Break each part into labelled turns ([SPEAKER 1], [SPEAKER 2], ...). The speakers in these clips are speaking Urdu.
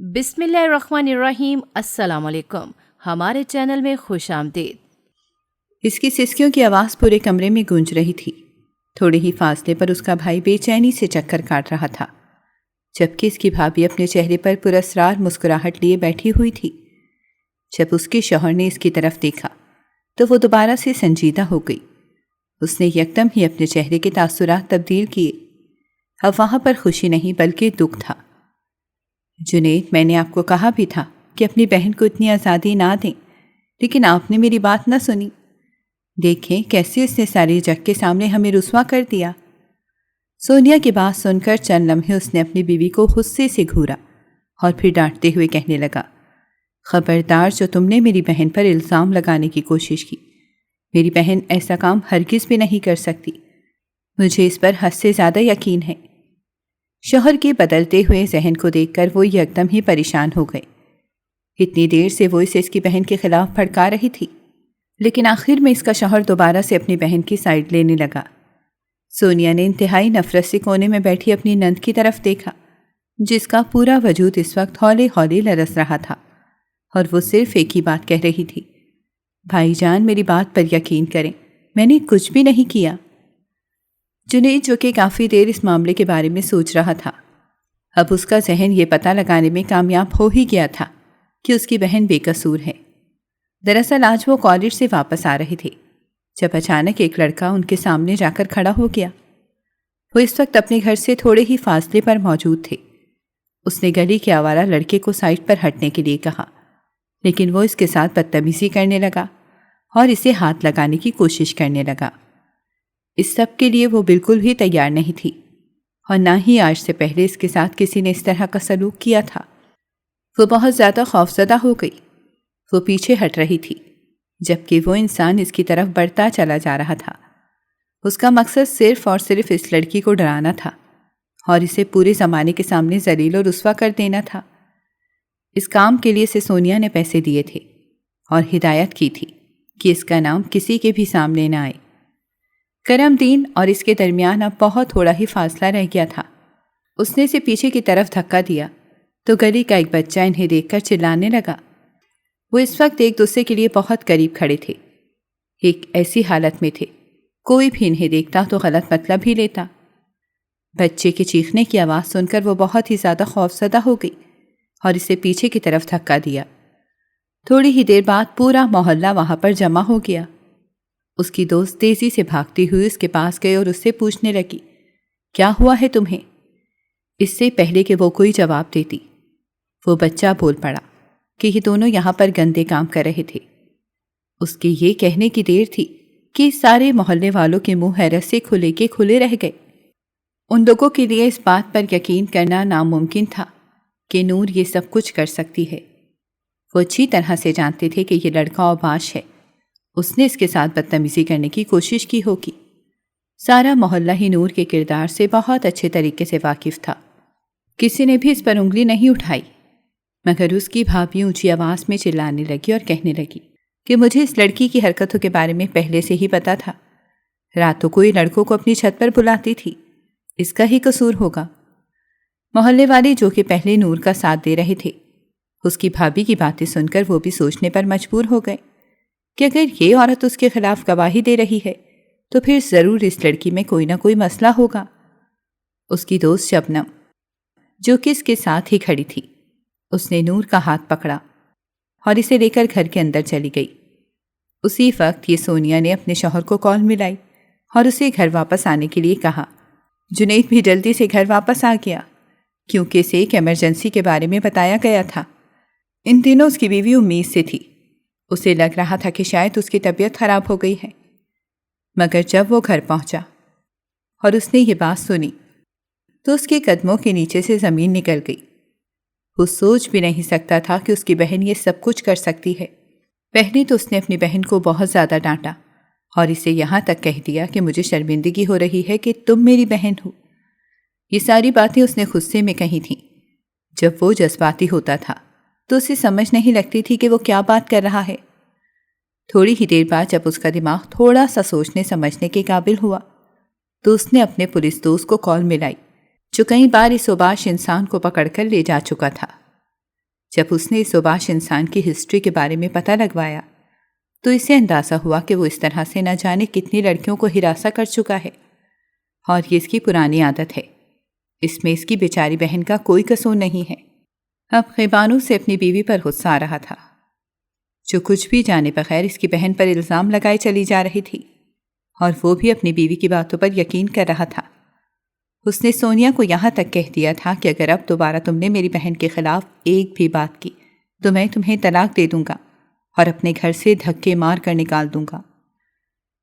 [SPEAKER 1] بسم اللہ الرحمن الرحیم۔ السلام علیکم، ہمارے چینل میں خوش آمدید۔
[SPEAKER 2] اس کی سسکیوں کی آواز پورے کمرے میں گونج رہی تھی۔ تھوڑے ہی فاصلے پر اس کا بھائی بے چینی سے چکر کاٹ رہا تھا، جبکہ اس کی بھابھی اپنے چہرے پر پراسرار مسکراہٹ لیے بیٹھی ہوئی تھی۔ جب اس کے شوہر نے اس کی طرف دیکھا تو وہ دوبارہ سے سنجیدہ ہو گئی۔ اس نے یکدم ہی اپنے چہرے کے تاثرات تبدیل کیے۔ اب وہاں پر خوشی نہیں بلکہ دکھ تھا۔ جنید، میں نے آپ کو کہا بھی تھا کہ اپنی بہن کو اتنی آزادی نہ دیں، لیکن آپ نے میری بات نہ سنی۔ دیکھیں کیسے اس نے سارے جگ کے سامنے ہمیں رسوا کر دیا۔ سونیا کی بات سن کر چند لمحے اس نے اپنی بیوی کو غصے سے گھورا اور پھر ڈانٹتے ہوئے کہنے لگا، خبردار، جو تم نے میری بہن پر الزام لگانے کی کوشش کی، میری بہن ایسا کام ہرگز بھی نہیں کر سکتی۔ مجھے اس پر حد سے زیادہ یقین ہے۔ شوہر کے بدلتے ہوئے ذہن کو دیکھ کر وہ یکدم ہی پریشان ہو گئے۔ اتنی دیر سے وہ اسے اس کی بہن کے خلاف بھڑکا رہی تھی، لیکن آخر میں اس کا شوہر دوبارہ سے اپنی بہن کی سائیڈ لینے لگا۔ سونیا نے انتہائی نفرت سے کونے میں بیٹھی اپنی نند کی طرف دیکھا، جس کا پورا وجود اس وقت ہولے ہولے لرز رہا تھا، اور وہ صرف ایک ہی بات کہہ رہی تھی، بھائی جان میری بات پر یقین کریں، میں نے کچھ بھی نہیں کیا۔ جنید، جو کہ کافی دیر اس معاملے کے بارے میں سوچ رہا تھا، اب اس کا ذہن یہ پتہ لگانے میں کامیاب ہو ہی گیا تھا کہ اس کی بہن بے قصور ہے۔ دراصل آج وہ کالج سے واپس آ رہے تھے جب اچانک ایک لڑکا ان کے سامنے جا کر کھڑا ہو گیا۔ وہ اس وقت اپنے گھر سے تھوڑے ہی فاصلے پر موجود تھے۔ اس نے گلی کے آوارہ لڑکے کو سائڈ پر ہٹنے کے لیے کہا، لیکن وہ اس کے ساتھ بدتمیزی کرنے لگا اور اسے ہاتھ لگانے کی کوشش کرنے لگا۔ اس سب کے لیے وہ بالکل بھی تیار نہیں تھی، اور نہ ہی آج سے پہلے اس کے ساتھ کسی نے اس طرح کا سلوک کیا تھا۔ وہ بہت زیادہ خوفزدہ ہو گئی۔ وہ پیچھے ہٹ رہی تھی، جبکہ وہ انسان اس کی طرف بڑھتا چلا جا رہا تھا۔ اس کا مقصد صرف اور صرف اس لڑکی کو ڈرانا تھا اور اسے پورے زمانے کے سامنے ذلیل و رسوا کر دینا تھا۔ اس کام کے لیے اسے سونیا نے پیسے دیے تھے اور ہدایت کی تھی کہ اس کا نام کسی کے بھی سامنے نہ آئے۔ کرم دین اور اس کے درمیان اب بہت تھوڑا ہی فاصلہ رہ گیا تھا۔ اس نے اسے پیچھے کی طرف دھکا دیا تو گلی کا ایک بچہ انہیں دیکھ کر چلانے لگا۔ وہ اس وقت ایک دوسرے کے لیے بہت قریب کھڑے تھے، ایک ایسی حالت میں تھے کوئی بھی انہیں دیکھتا تو غلط مطلب ہی لیتا۔ بچے کے چیخنے کی آواز سن کر وہ بہت ہی زیادہ خوفزدہ ہو گئی اور اسے پیچھے کی طرف دھکا دیا۔ تھوڑی ہی دیر بعد پورا محلہ وہاں پر جمع ہو گیا۔ اس کی دوست تیزی سے بھاگتی ہوئی اس کے پاس گئی اور اس سے پوچھنے لگی، کیا ہوا ہے تمہیں؟ اس سے پہلے کہ وہ کوئی جواب دیتی، وہ بچہ بول پڑا کہ یہ دونوں یہاں پر گندے کام کر رہے تھے۔ اس کے یہ کہنے کی دیر تھی کہ سارے محلے والوں کے منہ حیرت سے کھلے کے کھلے رہ گئے۔ ان لوگوں کے لیے اس بات پر یقین کرنا ناممکن تھا کہ نور یہ سب کچھ کر سکتی ہے۔ وہ اچھی طرح سے جانتے تھے کہ یہ لڑکا اوباش ہے، اس نے اس کے ساتھ بدتمیزی کرنے کی کوشش کی ہوگی۔ سارا محلہ ہی نور کے کردار سے بہت اچھے طریقے سے واقف تھا۔ کسی نے بھی اس پر انگلی نہیں اٹھائی، مگر اس کی بھابھی اونچی آواز میں چلانے لگی اور کہنے لگی کہ مجھے اس لڑکی کی حرکتوں کے بارے میں پہلے سے ہی پتا تھا۔ راتوں کو یہ لڑکوں کو اپنی چھت پر بلاتی تھی، اس کا ہی قصور ہوگا۔ محلے والے جو کہ پہلے نور کا ساتھ دے رہے تھے، اس کی بھابھی کی باتیں سن کر وہ بھی سوچنے پر مجبور ہو گئے کہ اگر یہ عورت اس کے خلاف گواہی دے رہی ہے تو پھر ضرور اس لڑکی میں کوئی نہ کوئی مسئلہ ہوگا۔ اس کی دوست شبنم، جو کہ اس کے ساتھ ہی کھڑی تھی، اس نے نور کا ہاتھ پکڑا اور اسے لے کر گھر کے اندر چلی گئی۔ اسی وقت یہ سونیا نے اپنے شوہر کو کال ملائی اور اسے گھر واپس آنے کے لیے کہا۔ جنید بھی جلدی سے گھر واپس آ گیا کیونکہ اسے ایک ایمرجنسی کے بارے میں بتایا گیا تھا۔ ان دنوں اس کی بیوی امید سے تھی، اسے لگ رہا تھا کہ شاید اس کی طبیعت خراب ہو گئی ہے، مگر جب وہ گھر پہنچا اور اس نے یہ بات سنی تو اس کے قدموں کے نیچے سے زمین نکل گئی۔ وہ سوچ بھی نہیں سکتا تھا کہ اس کی بہن یہ سب کچھ کر سکتی ہے۔ پہلے تو اس نے اپنی بہن کو بہت زیادہ ڈانٹا اور اسے یہاں تک کہہ دیا کہ مجھے شرمندگی ہو رہی ہے کہ تم میری بہن ہو۔ یہ ساری باتیں اس نے غصے میں کہی تھیں۔ جب وہ جذباتی ہوتا تھا تو اسے سمجھ نہیں لگتی تھی کہ وہ کیا بات کر رہا ہے۔ تھوڑی ہی دیر بعد جب اس کا دماغ تھوڑا سا سوچنے سمجھنے کے قابل ہوا تو اس نے اپنے پولیس دوست کو کال ملائی، جو کئی بار اس اوباش انسان کو پکڑ کر لے جا چکا تھا۔ جب اس نے اس اوباش انسان کی ہسٹری کے بارے میں پتہ لگوایا تو اسے اندازہ ہوا کہ وہ اس طرح سے نہ جانے کتنی لڑکیوں کو ہراساں کر چکا ہے، اور یہ اس کی پرانی عادت ہے۔ اس میں اس کی بیچاری بہن کا کوئی قصور نہیں ہے۔ اب غیبانوں سے اپنی بیوی پر غصہ آ رہا تھا، جو کچھ بھی جانے بغیر اس کی بہن پر الزام لگائے چلی جا رہی تھی، اور وہ بھی اپنی بیوی کی باتوں پر یقین کر رہا تھا۔ اس نے سونیا کو یہاں تک کہہ دیا تھا کہ اگر اب دوبارہ تم نے میری بہن کے خلاف ایک بھی بات کی تو میں تمہیں طلاق دے دوں گا اور اپنے گھر سے دھکے مار کر نکال دوں گا۔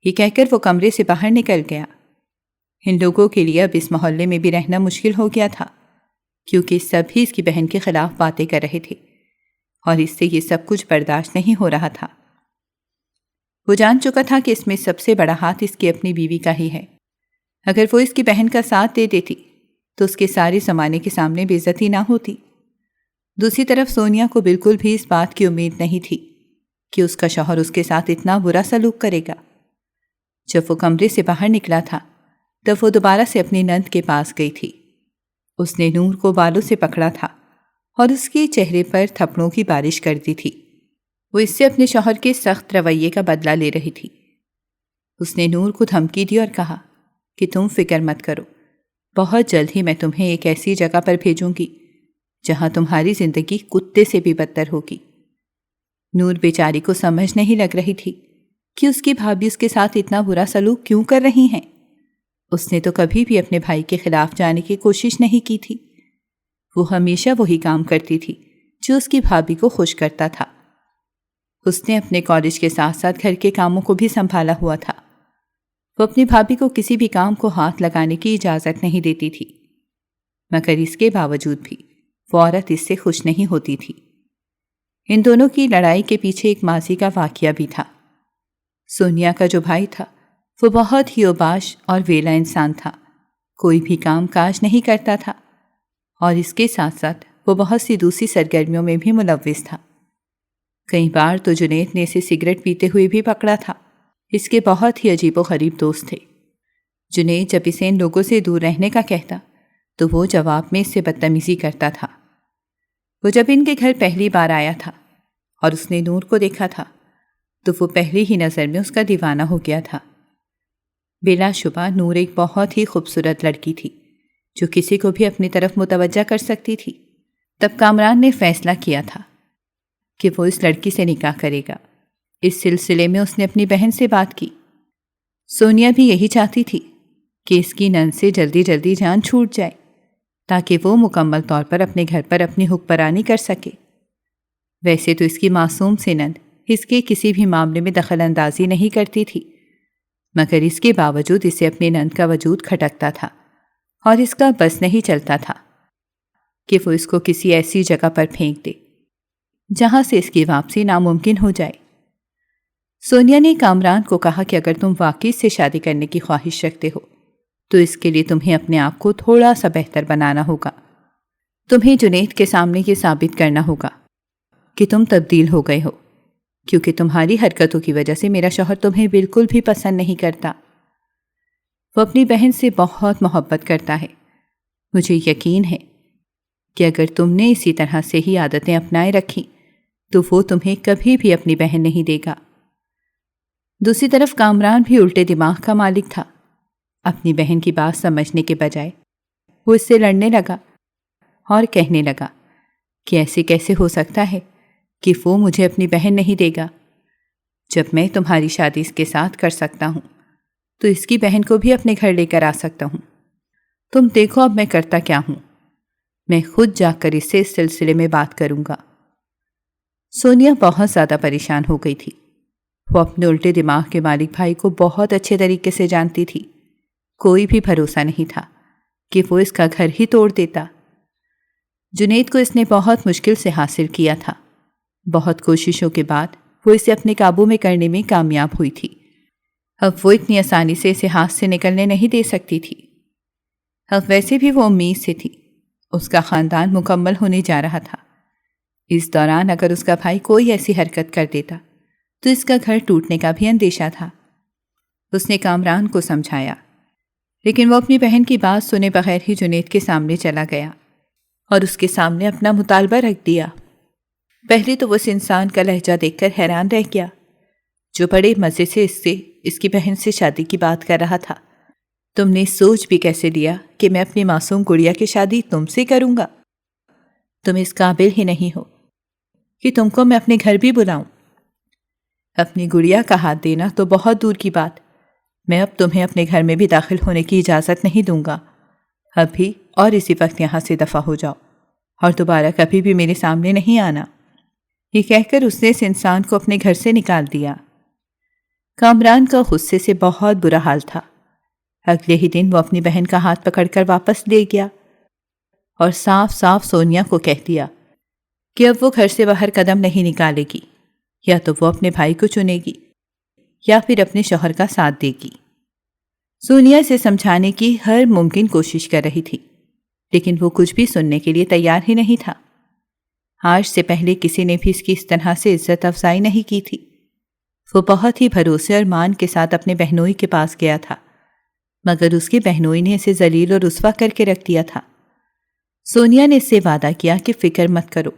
[SPEAKER 2] یہ کہہ کر وہ کمرے سے باہر نکل گیا۔ ان لوگوں کے لیے اب اس محلے میں بھی رہنا مشکل ہو گیا تھا، کیونکہ سب ہی اس کی بہن کے خلاف باتیں کر رہے تھے، اور اس سے یہ سب کچھ برداشت نہیں ہو رہا تھا۔ وہ جان چکا تھا کہ اس میں سب سے بڑا ہاتھ اس کی اپنی بیوی کا ہی ہے۔ اگر وہ اس کی بہن کا ساتھ دے دیتی تو اس کے سارے زمانے کے سامنے بے عزتی نہ ہوتی۔ دوسری طرف سونیا کو بالکل بھی اس بات کی امید نہیں تھی کہ اس کا شوہر اس کے ساتھ اتنا برا سلوک کرے گا۔ جب وہ کمرے سے باہر نکلا تھا تب وہ دوبارہ سے اپنی نند کے پاس گئی تھی۔ اس نے نور کو بالوں سے پکڑا تھا اور اس کے چہرے پر تھپڑوں کی بارش کر دی تھی۔ وہ اس سے اپنے شوہر کے سخت رویے کا بدلہ لے رہی تھی۔ اس نے نور کو دھمکی دی اور کہا کہ تم فکر مت کرو، بہت جلد ہی میں تمہیں ایک ایسی جگہ پر بھیجوں گی جہاں تمہاری زندگی کتے سے بھی بدتر ہوگی۔ نور بیچاری کو سمجھ نہیں لگ رہی تھی کہ اس کی بھابھی اس کے ساتھ اتنا برا سلوک کیوں کر رہی ہیں۔ اس نے تو کبھی بھی اپنے بھائی کے خلاف جانے کی کوشش نہیں کی تھی۔ وہ ہمیشہ وہی کام کرتی تھی جو اس کی بھابھی کو خوش کرتا تھا۔ اس نے اپنے کالج کے ساتھ ساتھ گھر کے کاموں کو بھی سنبھالا ہوا تھا۔ وہ اپنی بھابھی کو کسی بھی کام کو ہاتھ لگانے کی اجازت نہیں دیتی تھی، مگر اس کے باوجود بھی وہ عورت اس سے خوش نہیں ہوتی تھی۔ ان دونوں کی لڑائی کے پیچھے ایک ماضی کا واقعہ بھی تھا۔ سونیا کا جو بھائی تھا وہ بہت ہی اوباش اور ویلا انسان تھا، کوئی بھی کام کاج نہیں کرتا تھا، اور اس کے ساتھ ساتھ وہ بہت سی دوسری سرگرمیوں میں بھی ملوث تھا۔ کئی بار تو جنید نے اسے سگریٹ پیتے ہوئے بھی پکڑا تھا۔ اس کے بہت ہی عجیب و غریب دوست تھے۔ جنید جب اسے ان لوگوں سے دور رہنے کا کہتا تو وہ جواب میں اس سے بدتمیزی کرتا تھا۔ وہ جب ان کے گھر پہلی بار آیا تھا اور اس نے نور کو دیکھا تھا تو وہ پہلی ہی نظر میں اس کا دیوانہ ہو گیا تھا۔ بلا شبہ نور ایک بہت ہی خوبصورت لڑکی تھی جو کسی کو بھی اپنی طرف متوجہ کر سکتی تھی۔ تب کامران نے فیصلہ کیا تھا کہ وہ اس لڑکی سے نکاح کرے گا۔ اس سلسلے میں اس نے اپنی بہن سے بات کی۔ سونیا بھی یہی چاہتی تھی کہ اس کی نند سے جلدی جلدی جان چھوٹ جائے تاکہ وہ مکمل طور پر اپنے گھر پر اپنی حکمرانی کر سکے۔ ویسے تو اس کی معصوم سی نند اس کے کسی بھی معاملے میں دخل اندازی نہیں کرتی تھی، مگر اس کے باوجود اسے اپنی نند کا وجود کھٹکتا تھا، اور اس کا بس نہیں چلتا تھا کہ وہ اس کو کسی ایسی جگہ پر پھینک دے جہاں سے اس کی واپسی ناممکن ہو جائے۔ سونیا نے کامران کو کہا کہ اگر تم واقعی سے شادی کرنے کی خواہش رکھتے ہو تو اس کے لیے تمہیں اپنے آپ کو تھوڑا سا بہتر بنانا ہوگا۔ تمہیں جنید کے سامنے یہ ثابت کرنا ہوگا کہ تم تبدیل ہو گئے ہو، کیونکہ تمہاری حرکتوں کی وجہ سے میرا شوہر تمہیں بالکل بھی پسند نہیں کرتا۔ وہ اپنی بہن سے بہت محبت کرتا ہے۔ مجھے یقین ہے کہ اگر تم نے اسی طرح سے ہی عادتیں اپنائے رکھی تو وہ تمہیں کبھی بھی اپنی بہن نہیں دے گا۔ دوسری طرف کامران بھی الٹے دماغ کا مالک تھا۔ اپنی بہن کی بات سمجھنے کے بجائے وہ اس سے لڑنے لگا اور کہنے لگا کہ ایسے کیسے ہو سکتا ہے کہ وہ مجھے اپنی بہن نہیں دے گا، جب میں تمہاری شادی اس کے ساتھ کر سکتا ہوں تو اس کی بہن کو بھی اپنے گھر لے کر آ سکتا ہوں۔ تم دیکھو اب میں کرتا کیا ہوں، میں خود جا کر اس سے اس سلسلے میں بات کروں گا۔ سونیا بہت زیادہ پریشان ہو گئی تھی۔ وہ اپنے الٹے دماغ کے مالک بھائی کو بہت اچھے طریقے سے جانتی تھی۔ کوئی بھی بھروسہ نہیں تھا کہ وہ اس کا گھر ہی توڑ دیتا۔ جنید کو اس نے بہت مشکل سے حاصل کیا تھا۔ بہت کوششوں کے بعد وہ اسے اپنے قابو میں کرنے میں کامیاب ہوئی تھی۔ اب وہ اتنی آسانی سے اسے ہاتھ سے نکلنے نہیں دے سکتی تھی۔ اب ویسے بھی وہ امید سے تھی، اس کا خاندان مکمل ہونے جا رہا تھا۔ اس دوران اگر اس کا بھائی کوئی ایسی حرکت کر دیتا تو اس کا گھر ٹوٹنے کا بھی اندیشہ تھا۔ اس نے کامران کو سمجھایا، لیکن وہ اپنی بہن کی بات سنے بغیر ہی جنید کے سامنے چلا گیا اور اس کے سامنے اپنا مطالبہ رکھ دیا۔ پہلے تو وہ اس انسان کا لہجہ دیکھ کر حیران رہ گیا جو بڑے مزے سے اس کی بہن سے شادی کی بات کر رہا تھا۔ تم نے سوچ بھی کیسے لیا کہ میں اپنی معصوم گڑیا کی شادی تم سے کروں گا؟ تم اس قابل ہی نہیں ہو کہ تم کو میں اپنے گھر بھی بلاؤں۔ اپنی گڑیا کا ہاتھ دینا تو بہت دور کی بات، میں اب تمہیں اپنے گھر میں بھی داخل ہونے کی اجازت نہیں دوں گا۔ ابھی اور اسی وقت یہاں سے دفع ہو جاؤ اور دوبارہ کبھی بھی میرے سامنے نہیں آنا۔ یہ کہہ کر اس نے اس انسان کو اپنے گھر سے نکال دیا۔ کامران کا غصے سے بہت برا حال تھا۔ اگلے ہی دن وہ اپنی بہن کا ہاتھ پکڑ کر واپس لے گیا اور صاف صاف سونیا کو کہہ دیا کہ اب وہ گھر سے باہر قدم نہیں نکالے گی، یا تو وہ اپنے بھائی کو چنے گی یا پھر اپنے شوہر کا ساتھ دے گی۔ سونیا اسے سمجھانے کی ہر ممکن کوشش کر رہی تھی، لیکن وہ کچھ بھی سننے کے لیے تیار ہی نہیں تھا۔ آج سے پہلے کسی نے بھی اس کی اس طرح سے عزت افزائی نہیں کی تھی۔ وہ بہت ہی بھروسے اور مان کے ساتھ اپنے بہنوئی کے پاس گیا تھا، مگر اس کی بہنوئی نے اسے ذلیل اور رسوا کر کے رکھ دیا تھا۔ سونیا نے اس سے وعدہ کیا کہ فکر مت کرو،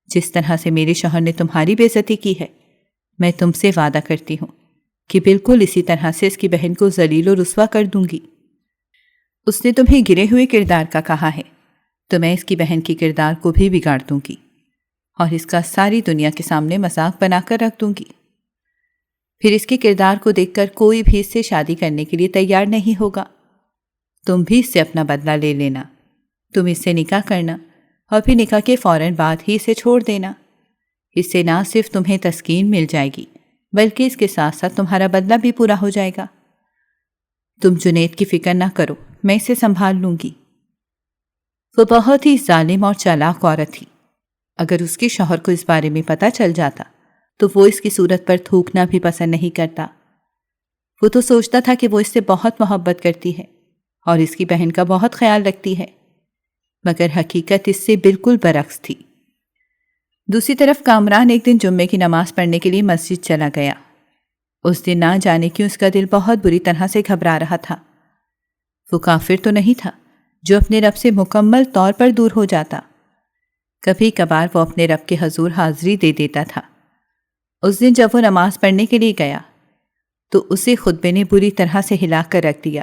[SPEAKER 2] جس طرح سے میرے شوہر نے تمہاری بے عزتی کی ہے، میں تم سے وعدہ کرتی ہوں کہ بالکل اسی طرح سے اس کی بہن کو ذلیل و رسوا کر دوں گی۔ اس نے تمہیں گرے ہوئے کردار کا کہا ہے، تو میں اس کی بہن کی کردار کو بھی بگاڑ دوں گی اور اس کا ساری دنیا کے سامنے مذاق بنا کر رکھ دوں گی۔ پھر اس کے کردار کو دیکھ کر کوئی بھی اس سے شادی کرنے کے لیے تیار نہیں ہوگا۔ تم بھی اس سے اپنا بدلہ لے لینا، تم اس سے نکاح کرنا اور پھر نکاح کے فوراً بعد ہی اسے چھوڑ دینا۔ اس سے نہ صرف تمہیں تسکین مل جائے گی بلکہ اس کے ساتھ ساتھ تمہارا بدلہ بھی پورا ہو جائے گا۔ تم جنید کی فکر نہ کرو، میں اسے سنبھال لوں گی۔ وہ بہت ہی ظالم اور چالاک عورت تھی۔ اگر اس کے شوہر کو اس بارے میں پتہ چل جاتا تو وہ اس کی صورت پر تھوکنا بھی پسند نہیں کرتا۔ وہ تو سوچتا تھا کہ وہ اس سے بہت محبت کرتی ہے اور اس کی بہن کا بہت خیال رکھتی ہے، مگر حقیقت اس سے بالکل برعکس تھی۔ دوسری طرف کامران ایک دن جمعے کی نماز پڑھنے کے لیے مسجد چلا گیا۔ اس دن نہ جانے کیوں اس کا دل بہت بری طرح سے گھبرا رہا تھا۔ وہ کافر تو نہیں تھا جو اپنے رب سے مکمل طور پر دور ہو جاتا۔ کبھی کبھار وہ اپنے رب کے حضور حاضری دے دیتا تھا۔ اس دن جب وہ نماز پڑھنے کے لیے گیا تو اسے خطبے نے بری طرح سے ہلا کر رکھ دیا۔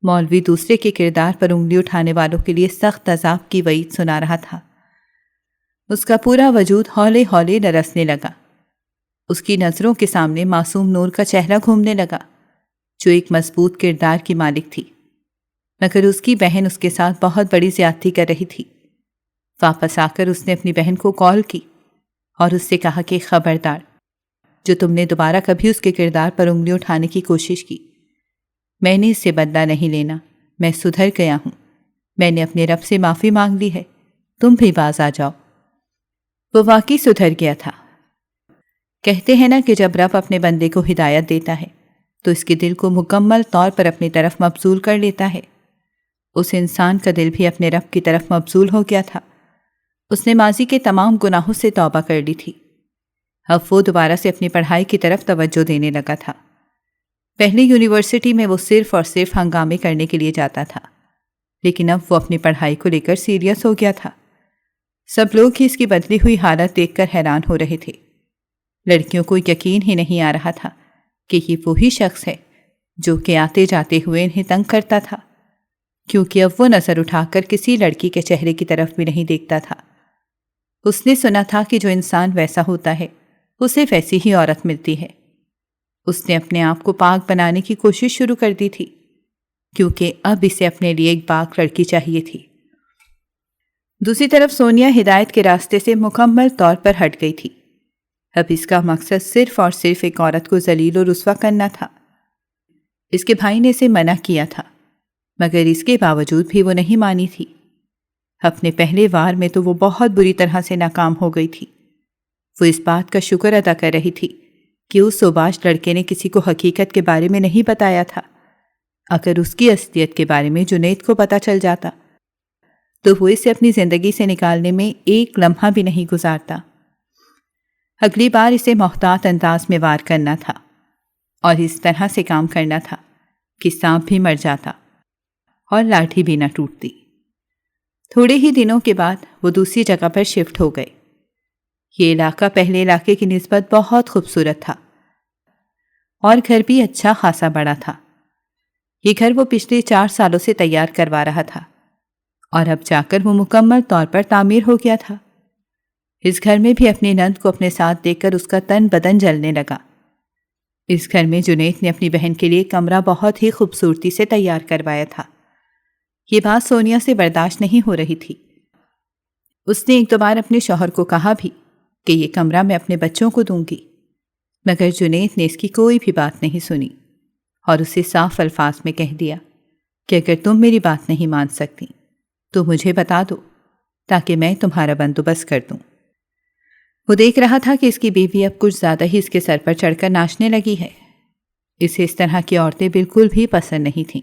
[SPEAKER 2] مولوی دوسرے کے کردار پر انگلی اٹھانے والوں کے لیے سخت عذاب کی وعید سنا رہا تھا۔ اس کا پورا وجود ہولے ہولے لرزنے لگا۔ اس کی نظروں کے سامنے معصوم نور کا چہرہ گھومنے لگا جو ایک مضبوط کردار کی مالک تھی، مگر اس کی بہن اس کے ساتھ بہت بڑی زیادتی کر رہی تھی۔ واپس آ کر اس نے اپنی بہن کو کال کی اور اس سے کہا کہ خبردار، جو تم نے دوبارہ کبھی اس کے کردار پر انگلی اٹھانے کی کوشش کی، میں نے اس سے بدلہ نہیں لینا، میں سدھر گیا ہوں، میں نے اپنے رب سے معافی مانگ لی ہے، تم بھی باز آ جاؤ۔ وہ واقعی سدھر گیا تھا۔ کہتے ہیں نا کہ جب رب اپنے بندے کو ہدایت دیتا ہے تو اس کے دل کو مکمل طور پر اپنی طرف مبذول کر لیتا ہے۔ اس انسان کا دل بھی اپنے رب کی طرف مبذول ہو گیا تھا۔ اس نے ماضی کے تمام گناہوں سے توبہ کر لی تھی۔ اب وہ دوبارہ سے اپنی پڑھائی کی طرف توجہ دینے لگا تھا۔ پہلے یونیورسٹی میں وہ صرف اور صرف ہنگامے کرنے کے لیے جاتا تھا، لیکن اب وہ اپنی پڑھائی کو لے کر سیریس ہو گیا تھا۔ سب لوگ ہی اس کی بدلی ہوئی حالت دیکھ کر حیران ہو رہے تھے۔ لڑکیوں کو یقین ہی نہیں آ رہا تھا کہ یہ وہی شخص ہے جو کہ آتے جاتے ہوئے انہیں تنگ کرتا تھا، کیونکہ اب وہ نظر اٹھا کر کسی لڑکی کے چہرے کی طرف بھی نہیں دیکھتا تھا۔ اس نے سنا تھا کہ جو انسان ویسا ہوتا ہے اسے ویسی ہی عورت ملتی ہے۔ اس نے اپنے آپ کو پاک بنانے کی کوشش شروع کر دی تھی، کیونکہ اب اسے اپنے لیے ایک پاک لڑکی چاہیے تھی۔ دوسری طرف سونیا ہدایت کے راستے سے مکمل طور پر ہٹ گئی تھی۔ اب اس کا مقصد صرف اور صرف ایک عورت کو ذلیل و رسوا کرنا تھا۔ اس کے بھائی نے اسے منع کیا تھا، مگر اس کے باوجود بھی وہ نہیں مانی تھی۔ اپنے پہلے وار میں تو وہ بہت بری طرح سے ناکام ہو گئی تھی۔ وہ اس بات کا شکر ادا کر رہی تھی کہ اس سوباش لڑکے نے کسی کو حقیقت کے بارے میں نہیں بتایا تھا۔ اگر اس کی اصلیت کے بارے میں جنید کو پتہ چل جاتا تو وہ اسے اپنی زندگی سے نکالنے میں ایک لمحہ بھی نہیں گزارتا۔ اگلی بار اسے محتاط انداز میں وار کرنا تھا اور اس طرح سے کام کرنا تھا کہ سانپ بھی مر جاتا اور لاٹھی بھی نہ ٹوٹتی۔ تھوڑے ہی دنوں کے بعد وہ دوسری جگہ پر شفٹ ہو گئے۔ یہ علاقہ پہلے علاقے کی نسبت بہت خوبصورت تھا اور گھر بھی اچھا خاصا بڑا تھا۔ یہ گھر وہ پچھلے 4 سالوں سے تیار کروا رہا تھا اور اب جا کر وہ مکمل طور پر تعمیر ہو گیا تھا۔ اس گھر میں بھی اپنی نند کو اپنے ساتھ دیکھ کر اس کا تن بدن جلنے لگا۔ اس گھر میں جنید نے اپنی بہن کے لیے کمرہ بہت ہی خوبصورتی سے تیار کروایا تھا۔ یہ بات سونیا سے برداشت نہیں ہو رہی تھی۔ اس نے ایک دو بار اپنے شوہر کو کہا بھی کہ یہ کمرہ میں اپنے بچوں کو دوں گی، مگر جنید نے اس کی کوئی بھی بات نہیں سنی اور اسے صاف الفاظ میں کہہ دیا کہ اگر تم میری بات نہیں مان سکتی تو مجھے بتا دو تاکہ میں تمہارا بندوبست کر دوں۔ وہ دیکھ رہا تھا کہ اس کی بیوی اب کچھ زیادہ ہی اس کے سر پر چڑھ کر ناچنے لگی ہے۔ اسے اس طرح کی عورتیں بالکل بھی پسند نہیں تھیں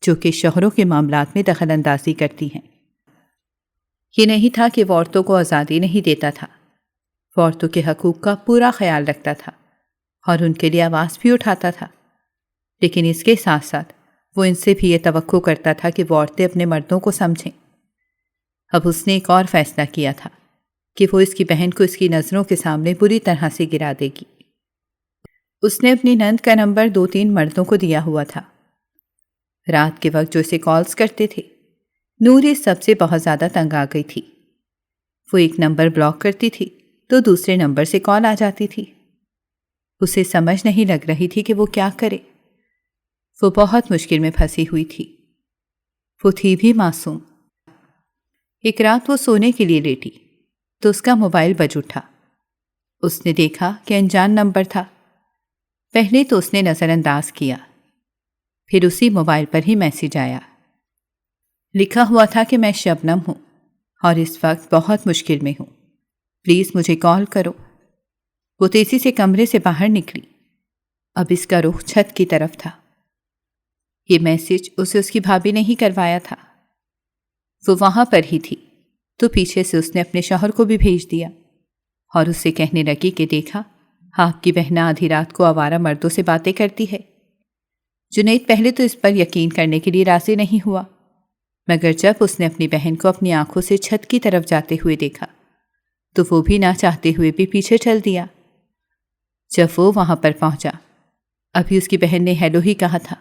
[SPEAKER 2] جو کہ شوہروں کے معاملات میں دخل اندازی کرتی ہیں۔ یہ نہیں تھا کہ وہ عورتوں کو آزادی نہیں دیتا تھا، وہ عورتوں کے حقوق کا پورا خیال رکھتا تھا اور ان کے لیے آواز بھی اٹھاتا تھا، لیکن اس کے ساتھ ساتھ وہ ان سے بھی یہ توقع کرتا تھا کہ وہ عورتیں اپنے مردوں کو سمجھیں۔ اب اس نے ایک اور فیصلہ کیا تھا کہ وہ اس کی بہن کو اس کی نظروں کے سامنے بری طرح سے گرا دے گی۔ اس نے اپنی نند کا نمبر 2-3 مردوں کو دیا ہوا تھا۔ رات کے وقت جو اسے کالز کرتے تھے، نور اس سب سے بہت زیادہ تنگ آ گئی تھی۔ وہ ایک نمبر بلاک کرتی تھی تو دوسرے نمبر سے کال آ جاتی تھی۔ اسے سمجھ نہیں لگ رہی تھی کہ وہ کیا کرے۔ وہ بہت مشکل میں پھنسی ہوئی تھی۔ وہ تھی بھی معصوم۔ ایک رات وہ سونے کے لیے لیٹی تو اس کا موبائل بج اٹھا۔ اس نے دیکھا کہ انجان نمبر تھا۔ پہلے تو اس نے نظر انداز کیا، پھر اسی موبائل پر ہی میسج آیا۔ لکھا ہوا تھا کہ میں شبنم ہوں اور اس وقت بہت مشکل میں ہوں، پلیز مجھے کال کرو۔ وہ تیزی سے کمرے سے باہر نکلی۔ اب اس کا رخ چھت کی طرف تھا۔ یہ میسج اسے اس کی بھابھی نے ہی کروایا تھا۔ وہ وہاں پر ہی تھی تو پیچھے سے اس نے اپنے شوہر کو بھی بھیج دیا اور اس سے کہنے لگی کہ دیکھا، آپ کی بہن آدھی رات کو آوارہ مردوں سے باتیں کرتی ہے۔ جنید پہلے تو اس پر یقین کرنے کے لیے راضی نہیں ہوا، مگر جب اس نے اپنی بہن کو اپنی آنکھوں سے چھت کی طرف جاتے ہوئے دیکھا تو وہ بھی نہ چاہتے ہوئے بھی پیچھے چل دیا۔ جب وہ وہاں پر پہنچا، ابھی اس کی بہن نے ہیلو ہی کہا تھا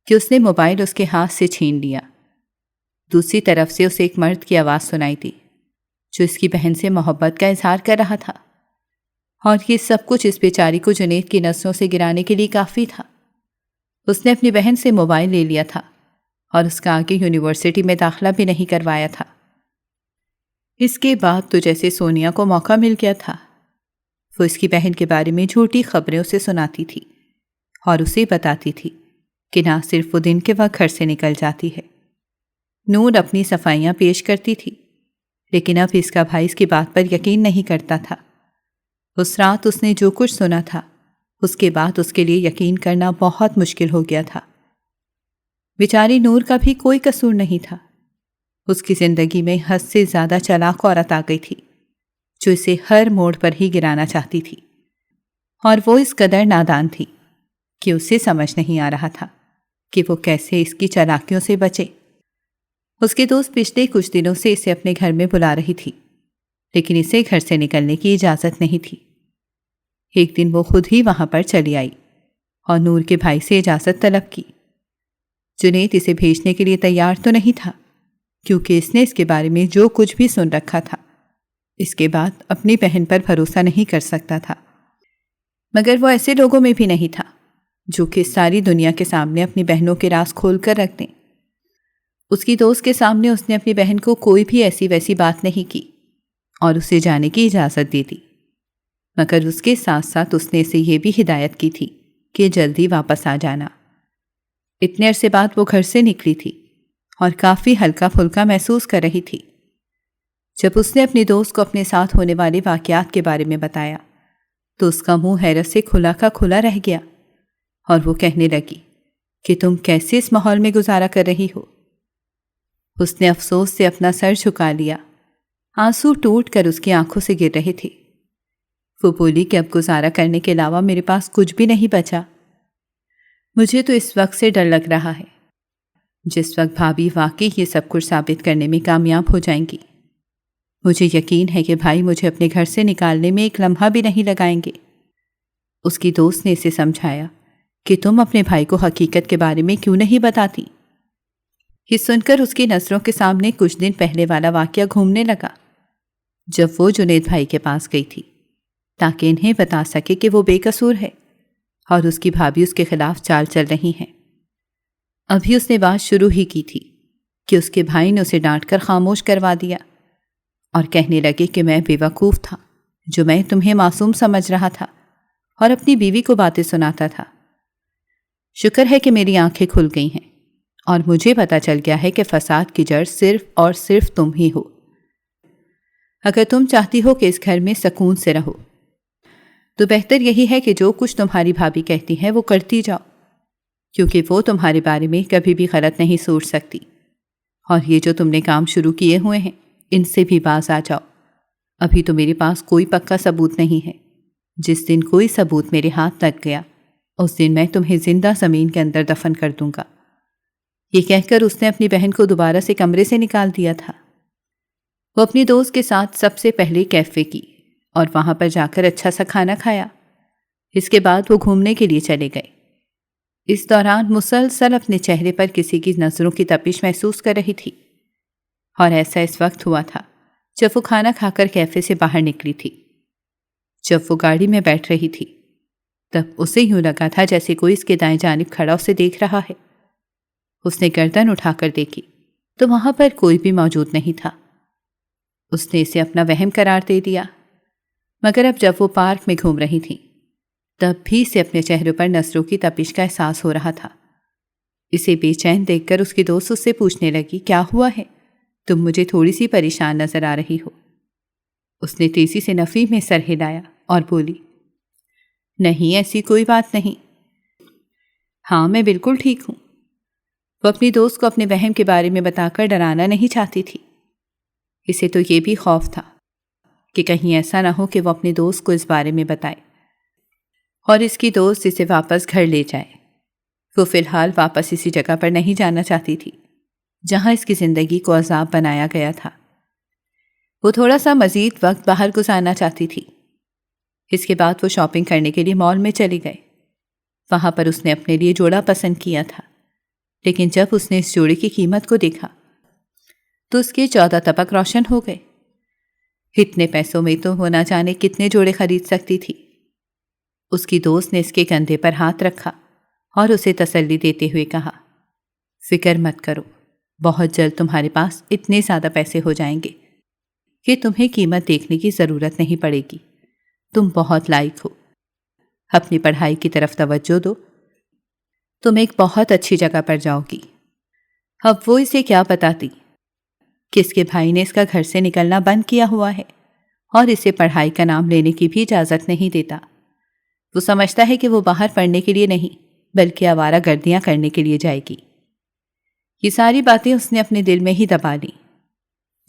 [SPEAKER 2] کہ اس نے موبائل اس کے ہاتھ سے چھین لیا۔ دوسری طرف سے اسے ایک مرد کی آواز سنائی دی جو اس کی بہن سے محبت کا اظہار کر رہا تھا، اور یہ سب کچھ اس بیچاری کو جنید کی نظروں سے گرانے کے لیے کافی تھا۔ اس نے اپنی بہن سے موبائل لے لیا تھا اور اس کا آگے یونیورسٹی میں داخلہ بھی نہیں کروایا تھا۔ اس کے بعد تو جیسے سونیا کو موقع مل گیا تھا، وہ اس کی بہن کے بارے میں جھوٹی خبریں اسے سناتی تھی اور اسے بتاتی تھی کہ نہ صرف وہ دن کے وقت گھر سے نکل جاتی ہے۔ نور اپنی صفائیاں پیش کرتی تھی، لیکن اب اس کا بھائی اس کی بات پر یقین نہیں کرتا تھا۔ اس رات اس نے جو کچھ سنا تھا، اس کے بعد اس کے لیے یقین کرنا بہت مشکل ہو گیا تھا۔ بیچاری نور کا بھی کوئی قصور نہیں تھا۔ اس کی زندگی میں حد سے زیادہ چالاک عورت آ گئی تھی جو اسے ہر موڑ پر ہی گرانا چاہتی تھی، اور وہ اس قدر نادان تھی کہ اسے سمجھ نہیں آ رہا تھا کہ وہ کیسے اس کی چالاکیوں سے بچے۔ اس کے دوست پچھلے کچھ دنوں سے اسے اپنے گھر میں بلا رہی تھی، لیکن اسے گھر سے نکلنے کی اجازت نہیں تھی۔ ایک دن وہ خود ہی وہاں پر چلی آئی اور نور کے بھائی سے اجازت طلب کی۔ جنید اسے بھیجنے کے لیے تیار تو نہیں تھا، کیونکہ اس نے اس کے بارے میں جو کچھ بھی سن رکھا تھا، اس کے بعد اپنی بہن پر بھروسہ نہیں کر سکتا تھا۔ مگر وہ ایسے لوگوں میں بھی نہیں تھا جو کہ ساری دنیا کے سامنے اپنی بہنوں کے راز کھول کر رکھ دیں۔ اس کی دوست کے سامنے اس نے اپنی بہن کو کوئی بھی ایسی ویسی بات نہیں کی اور اسے جانے کی اجازت دی تھی، مگر اس کے ساتھ ساتھ اس نے اسے یہ بھی ہدایت کی تھی کہ جلدی واپس آ جانا۔ اتنے عرصے بعد وہ گھر سے نکلی تھی اور کافی ہلکا پھلکا محسوس کر رہی تھی۔ جب اس نے اپنی دوست کو اپنے ساتھ ہونے والے واقعات کے بارے میں بتایا تو اس کا منہ حیرت سے کھلا کا کھلا رہ گیا، اور وہ کہنے لگی کہ تم کیسے اس ماحول میں گزارا کر رہی ہو۔ اس نے افسوس سے اپنا سر جھکا لیا، آنسو ٹوٹ کر اس کی آنکھوں سے گر رہے تھے۔ وہ بولی کہ اب گزارا کرنے کے علاوہ میرے پاس کچھ بھی نہیں بچا۔ مجھے تو اس وقت سے ڈر لگ رہا ہے، جس وقت بھابھی واقعی یہ سب کچھ ثابت کرنے میں کامیاب ہو جائیں گی۔ مجھے یقین ہے کہ بھائی مجھے اپنے گھر سے نکالنے میں ایک لمحہ بھی نہیں لگائیں گے۔ اس کی دوست نے اسے سمجھایا کہ تم اپنے بھائی کو حقیقت کے بارے میں کیوں نہیں بتاتی۔ یہ سن کر اس کی نظروں کے سامنے کچھ دن پہلے والا واقعہ گھومنے لگا، جب وہ جنید بھائی کے پاس گئی تھی تاکہ انہیں بتا سکے کہ وہ بے قصور ہے اور اس کی بھابھی اس کے خلاف چال چل رہی ہیں۔ ابھی اس نے بات شروع ہی کی تھی کہ اس کے بھائی نے اسے ڈانٹ کر خاموش کروا دیا اور کہنے لگے کہ میں بے وقوف تھا جو میں تمہیں معصوم سمجھ رہا تھا اور اپنی بیوی کو باتیں سناتا تھا۔ شکر ہے کہ میری آنکھیں کھل گئی ہیں اور مجھے پتہ چل گیا ہے کہ فساد کی جڑ صرف اور صرف تم ہی ہو۔ اگر تم چاہتی ہو کہ اس گھر میں سکون سے رہو تو بہتر یہی ہے کہ جو کچھ تمہاری بھابھی کہتی ہے وہ کرتی جاؤ، کیونکہ وہ تمہارے بارے میں کبھی بھی غلط نہیں سوچ سکتی، اور یہ جو تم نے کام شروع کیے ہوئے ہیں ان سے بھی باز آ جاؤ۔ ابھی تو میرے پاس کوئی پکا ثبوت نہیں ہے، جس دن کوئی ثبوت میرے ہاتھ لگ گیا اس دن میں تمہیں زندہ زمین کے اندر دفن کر دوں گا۔ یہ کہہ کر اس نے اپنی بہن کو دوبارہ سے کمرے سے نکال دیا تھا۔ وہ اپنی دوست کے ساتھ سب سے پہلے کیفے کی اور وہاں پر جا کر اچھا سا کھانا کھایا۔ اس کے بعد وہ گھومنے کے لیے چلے گئے۔ اس دوران مسلسل اپنے چہرے پر کسی کی نظروں کی تپش محسوس کر رہی تھی، اور ایسا اس وقت ہوا تھا جب وہ کھانا کھا کر کیفے سے باہر نکلی تھی۔ جب وہ گاڑی میں بیٹھ رہی تھی تب اسے یوں لگا تھا جیسے کوئی اس کے دائیں جانب کھڑا اسے دیکھ رہا ہے۔ اس نے گردن اٹھا کر دیکھی تو وہاں پر کوئی بھی موجود نہیں تھا۔ اس نے اسے اپنا وہم قرار دے دیا، مگر اب جب وہ پارک میں گھوم رہی تھی تب بھی اسے اپنے چہرے پر نظروں کی تپش کا احساس ہو رہا تھا۔ اسے بے چین دیکھ کر اس کی دوست اس سے پوچھنے لگی، کیا ہوا ہے؟ تم مجھے تھوڑی سی پریشان نظر آ رہی ہو۔ اس نے تیزی سے نفی میں سر ہلایا اور بولی، نہیں ایسی کوئی بات نہیں، ہاں میں بالکل ٹھیک ہوں۔ وہ اپنی دوست کو اپنے وہم کے بارے میں بتا کر ڈرانا نہیں چاہتی تھی۔ اسے تو یہ بھی خوف تھا کہ کہیں ایسا نہ ہو کہ وہ اپنی دوست کو اس بارے میں بتائے اور اس کی دوست اسے واپس گھر لے جائے۔ وہ فی الحال واپس اسی جگہ پر نہیں جانا چاہتی تھی جہاں اس کی زندگی کو عذاب بنایا گیا تھا۔ وہ تھوڑا سا مزید وقت باہر گزارنا چاہتی تھی۔ اس کے بعد وہ شاپنگ کرنے کے لیے مال میں چلی گئے۔ وہاں پر اس نے اپنے لیے جوڑا پسند کیا تھا، لیکن جب اس نے اس جوڑے کی قیمت کو دیکھا تو اس کے 14 طبق روشن ہو گئے۔ اتنے پیسوں میں تو وہ نہ جانے کتنے جوڑے خرید سکتی تھی۔ اس کی دوست نے اس کے کندھے پر ہاتھ رکھا اور اسے تسلی دیتے ہوئے کہا، فکر مت کرو، بہت جلد تمہارے پاس اتنے زیادہ پیسے ہو جائیں گے کہ تمہیں قیمت دیکھنے کی ضرورت نہیں پڑے گی۔ تم بہت لائق ہو، اپنی پڑھائی کی طرف توجہ دو، تم ایک بہت اچھی جگہ پر جاؤ گی۔ اب وہ اسے کیا بتاتی کہ اس کے بھائی نے اس کا گھر سے نکلنا بند کیا ہوا ہے اور اسے پڑھائی کا نام لینے کی بھی اجازت نہیں دیتا۔ وہ سمجھتا ہے کہ وہ باہر پڑھنے کے لیے نہیں بلکہ آوارہ گردیاں کرنے کے لیے جائے گی۔ یہ ساری باتیں اس نے اپنے دل میں ہی دبا لیں۔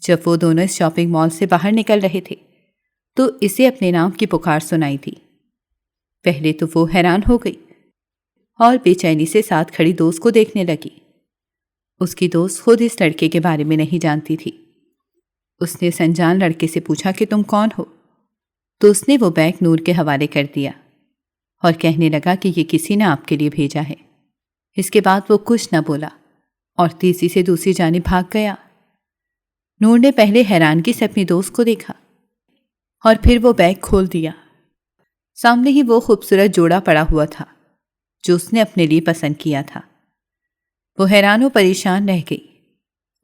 [SPEAKER 2] جب وہ دونوں اس شاپنگ مال سے باہر نکل رہے تھے تو اسے اپنے نام کی پکار سنائی تھی۔ پہلے تو وہ حیران ہو گئی اور بے چینی سے ساتھ کھڑی دوست کو دیکھنے لگی۔ اس کی دوست خود اس لڑکے کے بارے میں نہیں جانتی تھی۔ اس نے اس انجان لڑکے سے پوچھا کہ تم کون ہو؟ تو اس نے وہ بیگ نور کے حوالے کر دیا اور کہنے لگا کہ یہ کسی نے آپ کے لیے بھیجا ہے۔ اس کے بعد وہ کچھ نہ بولا اور تیزی سے دوسری جانب بھاگ گیا۔ نور نے پہلے حیرانگی سے اپنی دوست کو دیکھا اور پھر وہ بیگ کھول دیا۔ سامنے ہی وہ خوبصورت جوڑا پڑا ہوا تھا جو اس نے اپنے لیے پسند کیا تھا۔ وہ حیران و پریشان رہ گئی۔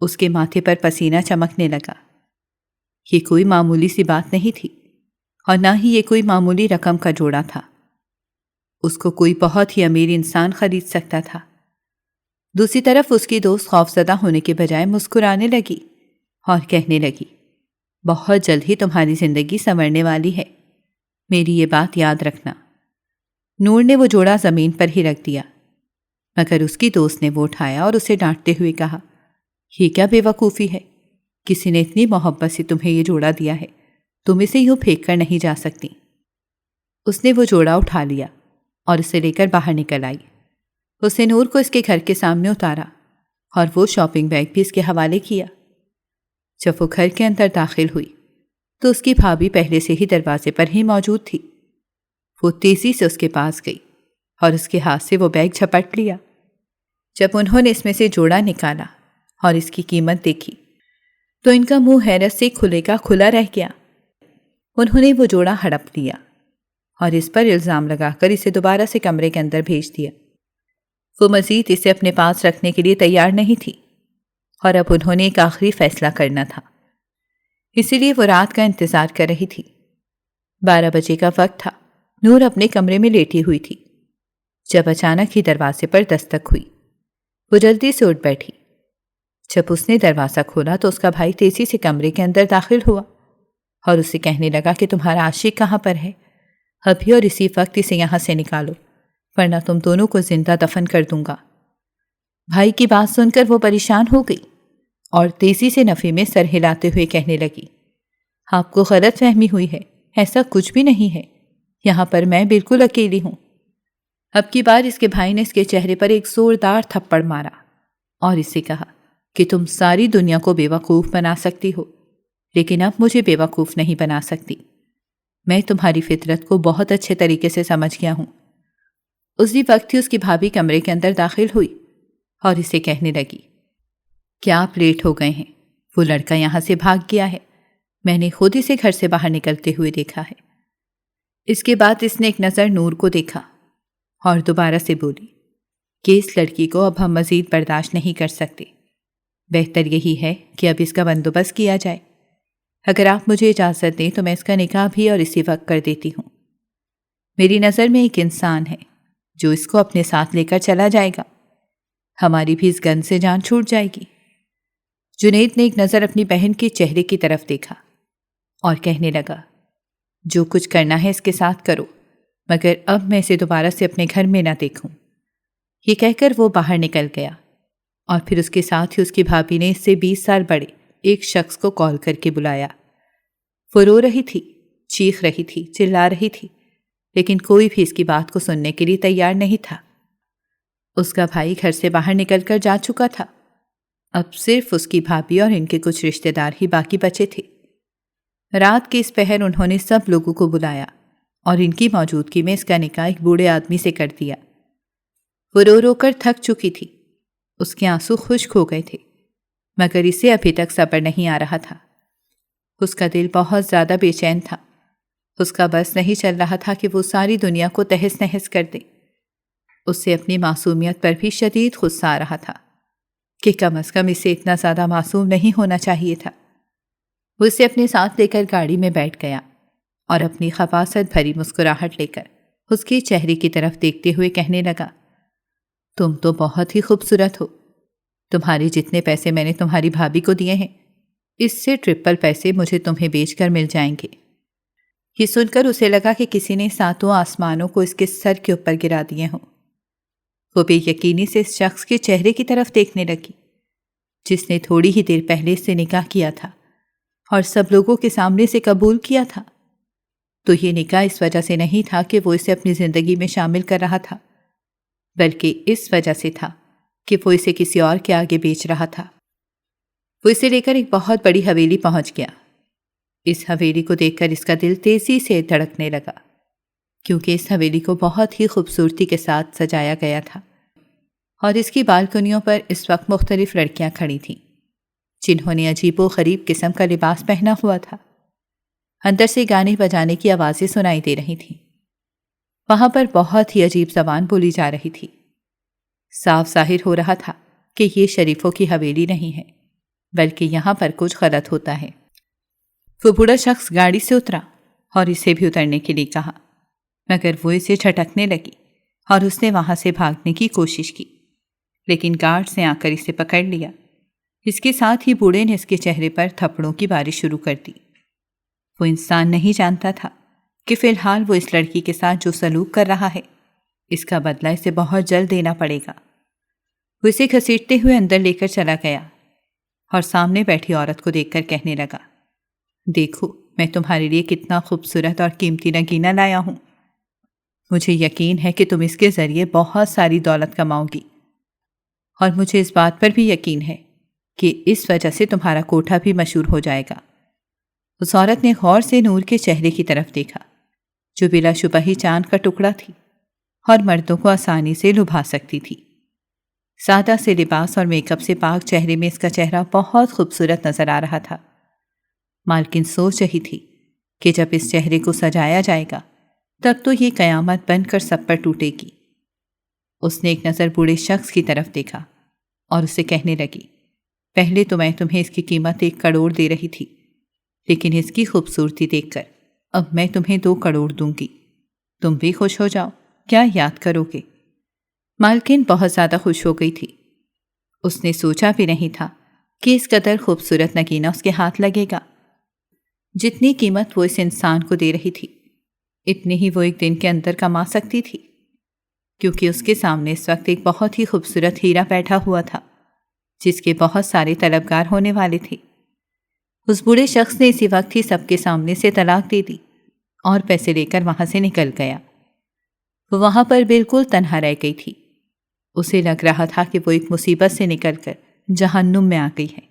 [SPEAKER 2] اس کے ماتھے پر پسینہ چمکنے لگا۔ یہ کوئی معمولی سی بات نہیں تھی اور نہ ہی یہ کوئی معمولی رقم کا جوڑا تھا۔ اس کو کوئی بہت ہی امیر انسان خرید سکتا تھا۔ دوسری طرف اس کی دوست خوفزدہ ہونے کے بجائے مسکرانے لگی اور کہنے لگی، بہت جلد ہی تمہاری زندگی سنورنے والی ہے، میری یہ بات یاد رکھنا۔ نور نے وہ جوڑا زمین پر ہی رکھ دیا، مگر اس کی دوست نے وہ اٹھایا اور اسے ڈانٹتے ہوئے کہا، یہ کیا بے وقوفی ہے؟ کسی نے اتنی محبت سے تمہیں یہ جوڑا دیا ہے، تم اسے یوں پھینک کر نہیں جا سکتی۔ اس نے وہ جوڑا اٹھا لیا اور اسے لے کر باہر نکل آئی۔ اس نے نور کو اس کے گھر کے سامنے اتارا اور وہ شاپنگ بیگ بھی اس کے حوالے کیا۔ جب وہ گھر کے اندر داخل ہوئی تو اس کی بھابھی پہلے سے ہی دروازے پر ہی موجود تھی۔ وہ تیزی سے اس کے پاس گئی اور اس کے ہاتھ سے وہ بیگ جھپٹ لیا۔ جب انہوں نے اس میں سے جوڑا نکالا اور اس کی قیمت دیکھی تو ان کا منہ حیرت سے کھلے کا کھلا رہ گیا۔ انہوں نے وہ جوڑا ہڑپ لیا اور اس پر الزام لگا کر اسے دوبارہ سے کمرے کے اندر بھیج دیا۔ وہ مزید اسے اپنے پاس رکھنے کے لیے تیار نہیں تھی اور اب انہوں نے ایک آخری فیصلہ کرنا تھا، اسی لیے وہ رات کا انتظار کر رہی تھی۔ 12 بجے کا وقت تھا۔ نور اپنے کمرے میں لیٹی ہوئی تھی جب اچانک ہی دروازے پر دستک ہوئی۔ وہ جلدی سے اٹھ بیٹھی۔ جب اس نے دروازہ کھولا تو اس کا بھائی تیزی سے کمرے کے اندر داخل ہوا اور اسے کہنے لگا کہ تمہارا عاشق کہاں پر ہے؟ ابھی اور اسی وقت اسے یہاں سے نکالو ورنہ تم دونوں کو زندہ دفن کر دوں گا۔ بھائی کی بات سن کر وہ پریشان ہو گئی اور تیزی سے نفے میں سر ہلاتے ہوئے کہنے لگی، آپ کو غلط فہمی ہوئی ہے، ایسا کچھ بھی نہیں ہے، یہاں پر میں بالکل اکیلی ہوں۔ اب کی بار اس کے بھائی نے اس کے چہرے پر ایک زوردار تھپڑ مارا اور اسے کہا کہ تم ساری دنیا کو بے وقوف بنا سکتی ہو لیکن اب مجھے بے وقوف نہیں بنا سکتی۔ میں تمہاری فطرت کو بہت اچھے طریقے سے سمجھ گیا ہوں۔ اسی وقت ہی اس کی بھابھی کمرے کے اندر داخل ہوئی اور اسے کہنے لگی، کیا آپ لیٹ ہو گئے ہیں؟ وہ لڑکا یہاں سے بھاگ گیا ہے، میں نے خود اسے گھر سے باہر نکلتے ہوئے دیکھا ہے۔ اس کے بعد اس نے ایک نظر نور کو دیکھا اور دوبارہ سے بولی کہ اس لڑکی کو اب ہم مزید برداشت نہیں کر سکتے، بہتر یہی ہے کہ اب اس کا بندوبست کیا جائے۔ اگر آپ مجھے اجازت دیں تو میں اس کا نکاح بھی اور اسی وقت کر دیتی ہوں۔ میری نظر میں ایک انسان ہے جو اس کو اپنے ساتھ لے کر چلا جائے گا، ہماری بھی اس گن سے جان چھوٹ جائے گی۔ جنید نے ایک نظر اپنی بہن کے چہرے کی طرف دیکھا اور کہنے لگا، جو کچھ کرنا ہے اس کے ساتھ کرو، مگر اب میں اسے دوبارہ سے اپنے گھر میں نہ دیکھوں۔ یہ کہہ کر وہ باہر نکل گیا اور پھر اس کے ساتھ ہی اس کی بھابھی نے اس سے 20 سال بڑے ایک شخص کو کال کر کے بلایا۔ وہ رو رہی تھی، چیخ رہی تھی، چلا رہی تھی، لیکن کوئی بھی اس کی بات کو سننے کے لیے تیار نہیں تھا۔ اس کا بھائی گھر سے باہر نکل کر جا چکا تھا، اب صرف اس کی بھابھی اور ان کے کچھ رشتہ دار ہی باقی بچے تھے۔ رات کے اس پہر انہوں نے سب لوگوں کو بلایا اور ان کی موجودگی میں اس کا نکاح ایک بوڑھے آدمی سے کر دیا۔ وہ رو رو کر تھک چکی تھی، اس کے آنسو خشک ہو گئے تھے، مگر اسے ابھی تک صبر نہیں آ رہا تھا۔ اس کا دل بہت زیادہ بے چین تھا، اس کا بس نہیں چل رہا تھا کہ وہ ساری دنیا کو تہس نہس کر دے۔ اس سے اپنی معصومیت پر بھی شدید غصہ آ رہا تھا کہ کم از کم اسے اتنا زیادہ معصوم نہیں ہونا چاہیے تھا۔ وہ اسے اپنے ساتھ لے کر گاڑی میں بیٹھ گیا اور اپنی خباثت بھری مسکراہٹ لے کر اس کے چہرے کی طرف دیکھتے ہوئے کہنے لگا، تم تو بہت ہی خوبصورت ہو، تمہارے جتنے پیسے میں نے تمہاری بھابھی کو دیے ہیں اس سے ٹرپل پیسے مجھے تمہیں بیچ کر مل جائیں گے۔ یہ سن کر اسے لگا کہ کسی نے 7 آسمانوں کو اس کے سر کے اوپر گرا دیے ہوں۔ وہ بے یقینی سے اس شخص کے چہرے کی طرف دیکھنے لگی جس نے تھوڑی ہی دیر پہلے سے نکاح کیا تھا اور سب لوگوں کے سامنے سے قبول کیا تھا۔ تو یہ نکاح اس وجہ سے نہیں تھا کہ وہ اسے اپنی زندگی میں شامل کر رہا تھا، بلکہ اس وجہ سے تھا کہ وہ اسے کسی اور کے آگے بیچ رہا تھا۔ وہ اسے لے کر ایک بہت بڑی حویلی پہنچ گیا۔ اس حویلی کو دیکھ کر اس کا دل تیزی سے دھڑکنے لگا کیونکہ اس حویلی کو بہت ہی خوبصورتی کے ساتھ سجایا گیا تھا اور اس کی بالکنیوں پر اس وقت مختلف لڑکیاں کھڑی تھیں جنہوں نے عجیب و غریب قسم کا لباس پہنا ہوا تھا۔ اندر سے گانے بجانے کی آوازیں سنائی دے رہی تھیں۔ وہاں پر بہت ہی عجیب زبان بولی جا رہی تھی۔ صاف ظاہر ہو رہا تھا کہ یہ شریفوں کی حویلی نہیں ہے بلکہ یہاں پر کچھ غلط ہوتا ہے۔ وہ بوڑھا شخص گاڑی سے اترا اور اسے بھی اترنے کے لیے کہا، مگر وہ اسے جھٹکنے لگی اور اس نے وہاں سے بھاگنے کی کوشش کی، لیکن گارڈز نے آ کر اسے پکڑ لیا۔ اس کے ساتھ ہی بوڑھے نے اس کے چہرے پر تھپڑوں کی بارش شروع کر دی۔ وہ انسان نہیں جانتا تھا کہ فی الحال وہ اس لڑکی کے ساتھ جو سلوک کر رہا ہے اس کا بدلہ اسے بہت جلد دینا پڑے گا۔ وہ اسے گھسیٹتے ہوئے اندر لے کر چلا گیا اور سامنے بیٹھی عورت کو دیکھ کر کہنے لگا، دیکھو میں تمہارے لیے کتنا خوبصورت اور قیمتی نگینہ لایا ہوں، مجھے یقین ہے کہ تم اس کے ذریعے بہت ساری دولت کماؤ گی، اور مجھے اس بات پر بھی یقین ہے کہ اس وجہ سے تمہارا کوٹھا بھی مشہور ہو جائے گا۔ اس عورت نے غور سے نور کے چہرے کی طرف دیکھا جو بلا شبہ ہی چاند کا ٹکڑا تھی اور مردوں کو آسانی سے لبھا سکتی تھی۔ سادہ سے لباس اور میک اپ سے پاک چہرے میں اس کا چہرہ بہت خوبصورت نظر آ رہا تھا۔ مالکن سوچ رہی تھی کہ جب اس چہرے کو سجایا جائے گا تب تو یہ قیامت بن کر سب پر ٹوٹے گی۔ اس نے ایک نظر بوڑھے شخص کی طرف دیکھا اور اسے کہنے لگی، پہلے تو میں تمہیں اس کی قیمت 1 کروڑ دے رہی تھی، لیکن اس کی خوبصورتی دیکھ کر اب میں تمہیں 2 کروڑ دوں گی۔ تم بھی خوش ہو جاؤ، کیا یاد کرو گے؟ مالکن بہت زیادہ خوش ہو گئی تھی۔ اس نے سوچا بھی نہیں تھا کہ اس قدر خوبصورت نگینہ اس کے ہاتھ لگے گا۔ جتنی قیمت وہ اس انسان کو دے رہی تھی اتنی ہی وہ ایک دن کے اندر کما سکتی تھی، کیونکہ اس کے سامنے اس وقت ایک بہت ہی خوبصورت ہیرا بیٹھا ہوا تھا جس کے بہت سارے طلبگار ہونے والے تھے۔ اس بوڑھے شخص نے اسی وقت ہی سب کے سامنے سے طلاق دے دی اور پیسے لے کر وہاں سے نکل گیا۔ وہ وہاں پر بالکل تنہا رہ گئی تھی۔ اسے لگ رہا تھا کہ وہ ایک مصیبت سے نکل کر جہنم میں آ گئی ہے،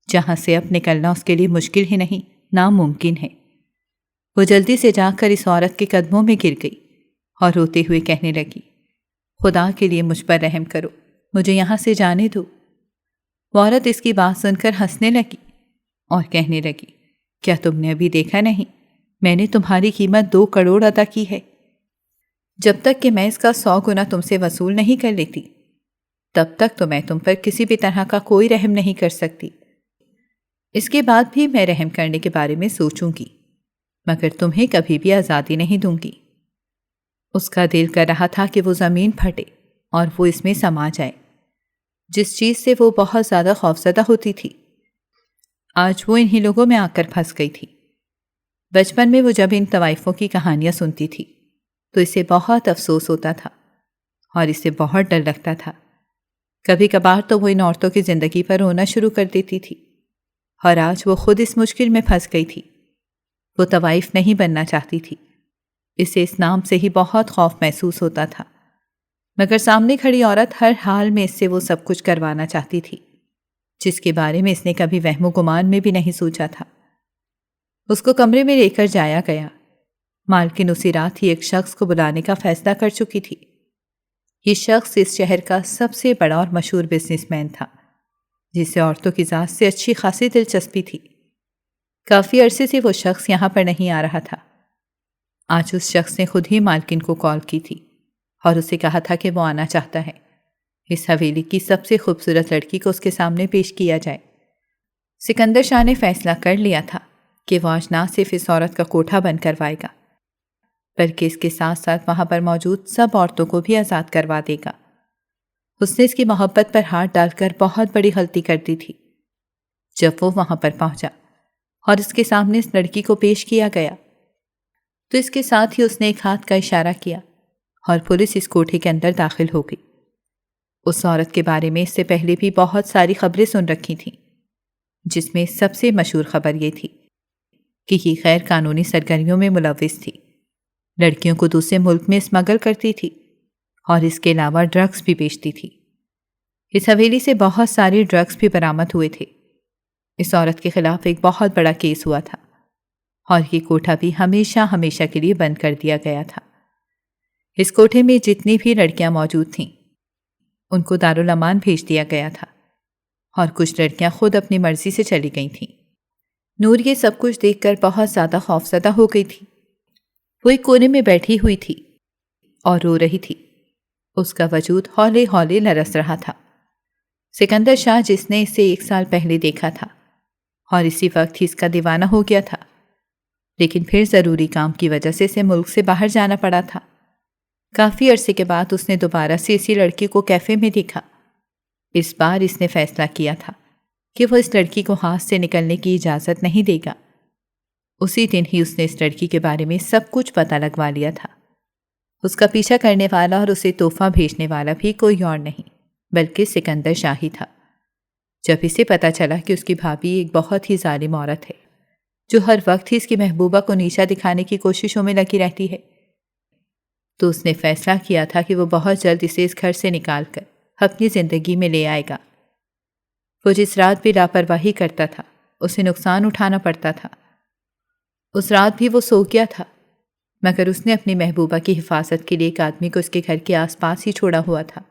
[SPEAKER 2] جہاں سے اب نکلنا اس کے لیے مشکل ہی نہیں، ناممکن ہے۔ وہ جلدی سے جا کر اس عورت کے قدموں میں گر گئی اور روتے ہوئے کہنے لگی، خدا کے لیے مجھ پر رحم کرو، مجھے یہاں سے جانے دو۔ وہ عورت اس کی بات سن کر ہنسنے لگی اور کہنے لگی، کیا تم نے ابھی دیکھا نہیں؟ میں نے تمہاری قیمت 2 کروڑ ادا کی ہے۔ جب تک کہ میں اس کا 100 گنا تم سے وصول نہیں کر لیتی تب تک تو میں تم پر کسی بھی طرح کا کوئی رحم نہیں کر سکتی۔ اس کے بعد بھی میں رحم کرنے کے بارے میں سوچوں گی، مگر تمہیں کبھی بھی آزادی نہیں دوں گی۔ اس کا دل کر رہا تھا کہ وہ زمین پھٹے اور وہ اس میں سما جائے، جس چیز سے وہ بہت زیادہ خوفزدہ ہوتی تھی۔ آج وہ انہی لوگوں میں آ کر پھنس گئی تھی۔ بچپن میں وہ جب ان طوائفوں کی کہانیاں سنتی تھی تو اسے بہت افسوس ہوتا تھا اور اسے بہت ڈر لگتا تھا۔ کبھی کبھار تو وہ ان عورتوں کی زندگی پر رونا شروع کر دیتی تھی، اور آج وہ خود اس مشکل میں پھنس گئی تھی۔ وہ طوائف نہیں بننا چاہتی تھی، اسے اس نام سے ہی بہت خوف محسوس ہوتا تھا، مگر سامنے کھڑی عورت ہر حال میں اس سے وہ سب کچھ کروانا چاہتی تھی جس کے بارے میں اس نے کبھی وہم و گمان میں بھی نہیں سوچا تھا۔ اس کو کمرے میں لے کر جایا گیا۔ مالکن اسی رات ہی ایک شخص کو بلانے کا فیصلہ کر چکی تھی۔ یہ شخص اس شہر کا سب سے بڑا اور مشہور بزنس مین تھا، جسے عورتوں کی ذات سے اچھی خاصی دلچسپی تھی۔ کافی عرصے سے وہ شخص یہاں پر نہیں آ رہا تھا۔ آج اس شخص نے خود ہی مالکن کو کال کی تھی اور اسے کہا تھا کہ وہ آنا چاہتا ہے۔ اس حویلی کی سب سے خوبصورت لڑکی کو اس کے سامنے پیش کیا جائے۔ سکندر شاہ نے فیصلہ کر لیا تھا کہ وہ آج نہ صرف اس عورت کا کوٹھا بند کروائے گا بلکہ اس کے ساتھ ساتھ وہاں پر موجود سب عورتوں کو بھی آزاد کروا دے گا۔ اس نے اس کی محبت پر ہاتھ ڈال کر بہت بڑی غلطی کر دی تھی۔ جب وہ وہاں پر پہنچا اور اس کے سامنے اس لڑکی کو پیش کیا گیا تو اس کے ساتھ ہی اس نے ایک ہاتھ کا اشارہ کیا اور پولیس اس کوٹھے کے اندر داخل ہو گئی۔ اس عورت کے بارے میں اس سے پہلے بھی بہت ساری خبریں سن رکھی تھیں، جس میں سب سے مشہور خبر یہ تھی کہ یہ غیر قانونی سرگرمیوں میں ملوث تھی، لڑکیوں کو دوسرے ملک میں اسمگل کرتی تھی اور اس کے علاوہ ڈرگز بھی بیچتی تھی۔ اس حویلی سے بہت سارے ڈرگز بھی برآمد ہوئے تھے۔ اس عورت کے خلاف ایک بہت بڑا کیس ہوا تھا اور یہ کوٹھا بھی ہمیشہ ہمیشہ کے لیے بند کر دیا گیا تھا۔ اس کوٹھے میں جتنی بھی لڑکیاں موجود تھیں ان کو دارالامان بھیج دیا گیا تھا اور کچھ لڑکیاں خود اپنی مرضی سے چلی گئی تھیں۔ نور یہ سب کچھ دیکھ کر بہت زیادہ خوفزدہ ہو گئی تھی۔ وہ ایک کونے میں بیٹھی ہوئی تھی اور رو رہی تھی۔ اس کا وجود ہولے ہولے لرز رہا تھا۔ سکندر شاہ جس نے اسے 1 سال پہلے دیکھا تھا اور اسی وقت ہی اس کا دیوانہ ہو گیا تھا، لیکن پھر ضروری کام کی وجہ سے اسے ملک سے باہر جانا پڑا تھا۔ کافی عرصے کے بعد اس نے دوبارہ سے اسی لڑکی کو کیفے میں دیکھا۔ اس بار اس نے فیصلہ کیا تھا کہ وہ اس لڑکی کو ہاتھ سے نکلنے کی اجازت نہیں دے گا۔ اسی دن ہی اس نے اس لڑکی کے بارے میں سب کچھ پتہ لگوا لیا تھا۔ اس کا پیچھا کرنے والا اور اسے تحفہ بھیجنے والا بھی کوئی اور نہیں بلکہ سکندر شاہ ہی تھا۔ جب اسے پتہ چلا کہ اس کی بھابھی ایک بہت ہی ظالم عورت ہے جو ہر وقت ہی اس کی محبوبہ کو نیچا دکھانے کی کوششوں میں لگی رہتی ہے، تو اس نے فیصلہ کیا تھا کہ وہ بہت جلد اسے اس گھر سے نکال کر اپنی زندگی میں لے آئے گا۔ وہ جس رات بھی لاپرواہی کرتا تھا اسے نقصان اٹھانا پڑتا تھا، اس رات بھی وہ سو گیا تھا، مگر اس نے اپنی محبوبہ کی حفاظت کے لیے ایک آدمی کو اس کے گھر کے آس پاس ہی چھوڑا ہوا تھا۔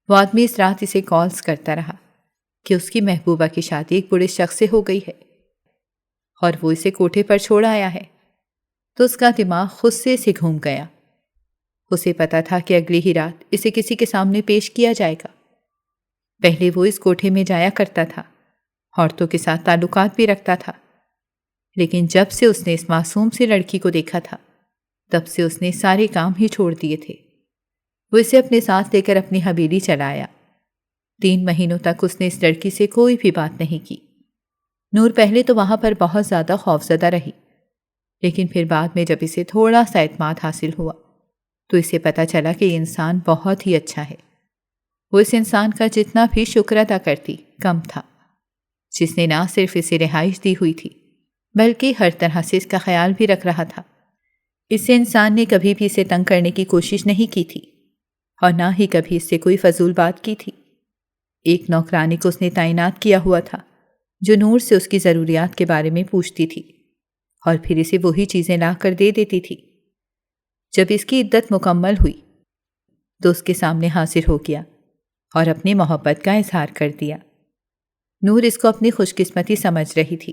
[SPEAKER 2] وہ آدمی اس رات اسے کالز کرتا رہا کہ اس کی محبوبہ کی شادی ایک بڑے شخص سے ہو گئی ہے اور وہ اسے کوٹھے پر چھوڑ آیا ہے۔ تو اس کا دماغ خود سے اسے گھوم گیا۔ اسے پتا تھا کہ اگلی ہی رات اسے کسی کے سامنے پیش کیا جائے گا۔ پہلے وہ اس کوٹھے میں جایا کرتا تھا، عورتوں کے ساتھ تعلقات بھی رکھتا تھا، لیکن جب سے اس نے اس معصوم سی لڑکی کو دیکھا تھا تب سے اس نے سارے کام ہی چھوڑ دیے تھے۔ وہ اسے اپنے ساتھ لے کر اپنی حویلی چلا آیا۔ 3 مہینوں تک اس نے اس لڑکی سے کوئی بھی بات نہیں کی۔ نور پہلے تو وہاں پر بہت زیادہ خوفزدہ رہی، لیکن پھر بعد میں جب اسے تھوڑا سا اعتماد حاصل ہوا تو اسے پتا چلا کہ یہ انسان بہت ہی اچھا ہے۔ وہ اس انسان کا جتنا بھی شکر ادا کرتی کم تھا، جس نے نہ صرف اسے رہائش دی ہوئی تھی بلکہ ہر طرح سے اس کا خیال بھی رکھ رہا تھا۔ اس انسان نے کبھی بھی اسے تنگ کرنے کی کوشش نہیں کی تھی اور نہ ہی کبھی اس سے کوئی فضول بات کی تھی۔ ایک نوکرانی کو اس نے تعینات کیا ہوا تھا جو نور سے اس کی ضروریات کے بارے میں پوچھتی تھی اور پھر اسے وہی چیزیں لا کر دے دیتی تھی۔ جب اس کی عدت مکمل ہوئی تو اس کے سامنے حاضر ہو گیا اور اپنی محبت کا اظہار کر دیا۔ نور اس کو اپنی خوش قسمتی سمجھ رہی تھی،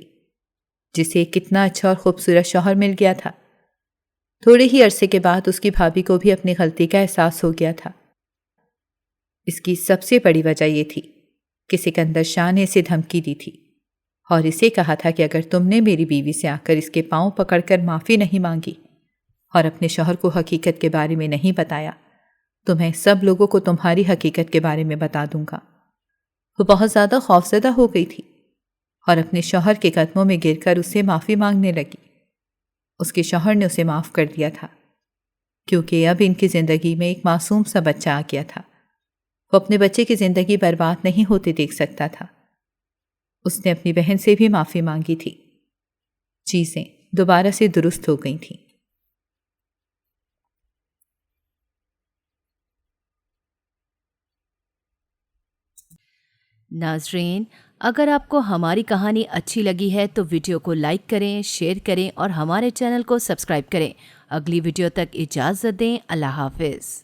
[SPEAKER 2] جسے کتنا اچھا اور خوبصورت شوہر مل گیا تھا۔ تھوڑے ہی عرصے کے بعد اس کی بھابھی کو بھی اپنی غلطی کا احساس ہو گیا تھا۔ اس کی سب سے بڑی وجہ یہ تھی کہ سکندر شاہ نے اسے دھمکی دی تھی اور اسے کہا تھا کہ اگر تم نے میری بیوی سے آ کر اس کے پاؤں پکڑ کر معافی نہیں مانگی اور اپنے شوہر کو حقیقت کے بارے میں نہیں بتایا تو میں سب لوگوں کو تمہاری حقیقت کے بارے میں بتا دوں گا۔ وہ بہت زیادہ خوفزدہ ہو گئی تھی اور اپنے شوہر کے قدموں میں گر کر اس سے معافی مانگنے لگی۔ اس کے شوہر نے اسے معاف کر دیا تھا کیونکہ اب ان کی زندگی میں ایک معصوم سا بچہ آ گیا تھا۔ وہ اپنے بچے کی زندگی برباد نہیں ہوتے دیکھ سکتا تھا۔ اس نے اپنی بہن سے بھی معافی مانگی تھی۔ چیزیں دوبارہ سے درست ہو گئی تھیں۔
[SPEAKER 1] ناظرین، اگر آپ کو ہماری کہانی اچھی لگی ہے تو ویڈیو کو لائک کریں، شیئر کریں اور ہمارے چینل کو سبسکرائب کریں۔ اگلی ویڈیو تک اجازت دیں۔ اللہ حافظ۔